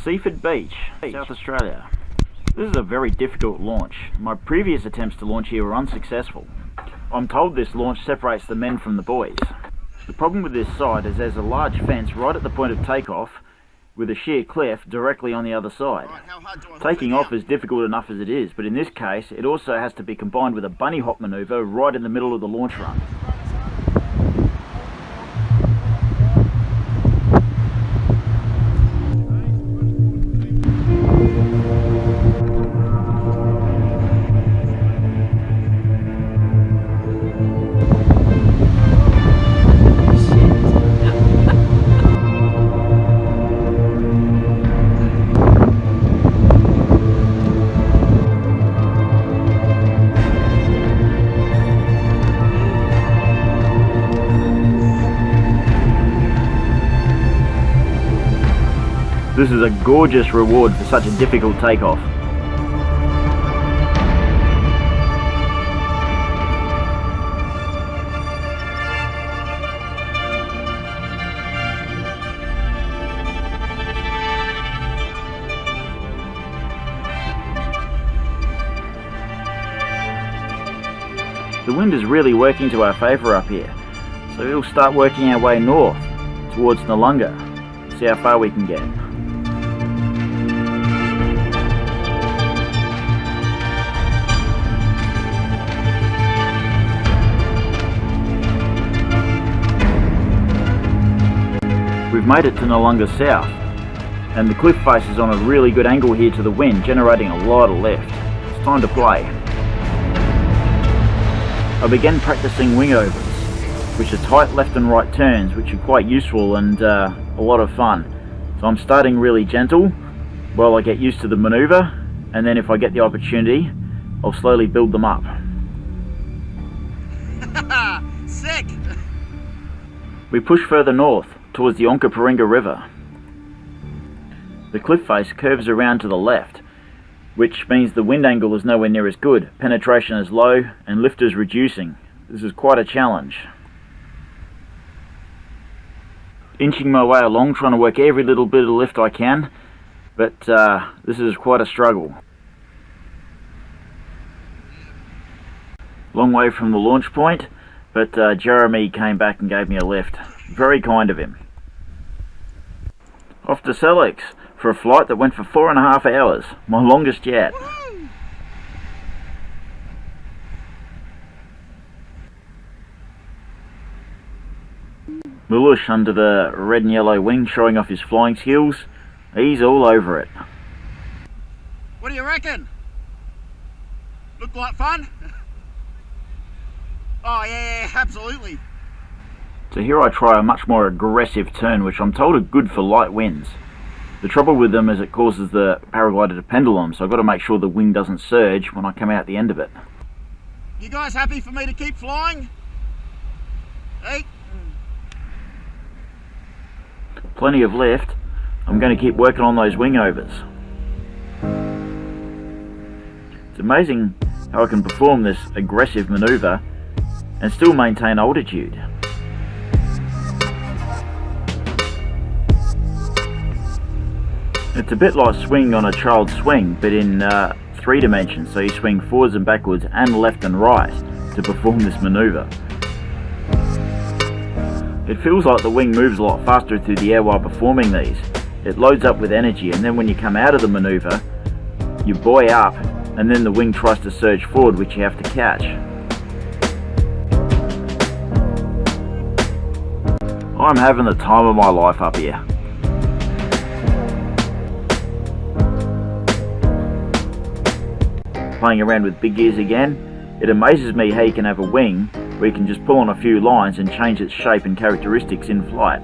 Seaford Beach, South Australia. This is a very difficult launch. My previous attempts to launch here were unsuccessful. I'm told this launch separates the men from the boys. The problem with this site is there's a large fence right at the point of takeoff with a sheer cliff directly on the other side. Taking off is difficult enough as it is, but in this case it also has to be combined with a bunny hop manoeuvre right in the middle of the launch run. This is a gorgeous reward for such a difficult takeoff. The wind is really working to our favour up here, so we'll start working our way north towards Noarlunga, see how far we can get. We've made it to Noarlunga South, and the cliff face is on a really good angle here to the wind, generating a lot of lift. It's time to play. I began practicing wing overs, which are tight left and right turns, which are quite useful and a lot of fun. So I'm starting really gentle while I get used to the manoeuvre, and then if I get the opportunity, I'll slowly build them up. Sick! We push further north, towards the Onkaparinga River. The cliff face curves around to the left, which means the wind angle is nowhere near as good, penetration is low, and lift is reducing. This is quite a challenge. Inching my way along, trying to work every little bit of lift I can, but this is quite a struggle. Long way from the launch point, but Jeremy came back and gave me a lift. Very kind of him. Off to Sellicks for a flight that went for 4.5 hours, my longest yet. Milush under the red and yellow wing, showing off his flying skills. He's all over it. What do you reckon? Look like fun? Oh yeah, absolutely. So here I try a much more aggressive turn, which I'm told are good for light winds. The trouble with them is it causes the paraglider to pendulum, so I've got to make sure the wing doesn't surge when I come out the end of it. You guys happy for me to keep flying? Hey? Plenty of lift. I'm going to keep working on those wing overs. It's amazing how I can perform this aggressive manoeuvre and still maintain altitude. It's a bit like swinging on a child's swing, but in 3 dimensions, so you swing forwards and backwards and left and right to perform this manoeuvre. It feels like the wing moves a lot faster through the air while performing these. It loads up with energy, and then when you come out of the manoeuvre, you buoy up, and then the wing tries to surge forward, which you have to catch. I'm having the time of my life up here. Playing around with bigears again, it amazes me how you can have a wing where you can just pull on a few lines and change its shape and characteristics in flight.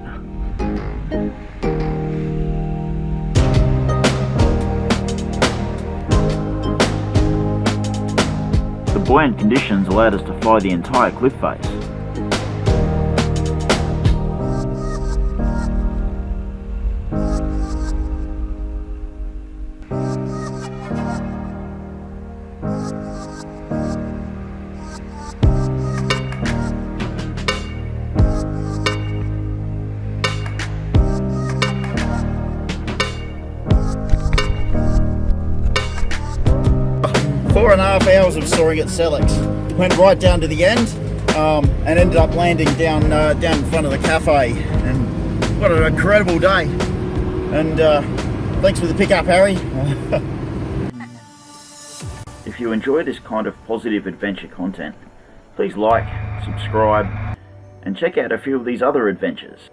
The buoyant conditions allowed us to fly the entire cliff face. 4.5 hours of soaring at Sellicks. Went right down to the end and ended up landing down in front of the cafe. And what an incredible day. And thanks for the pickup, Harry. If you enjoy this kind of positive adventure content, please like, subscribe, and check out a few of these other adventures.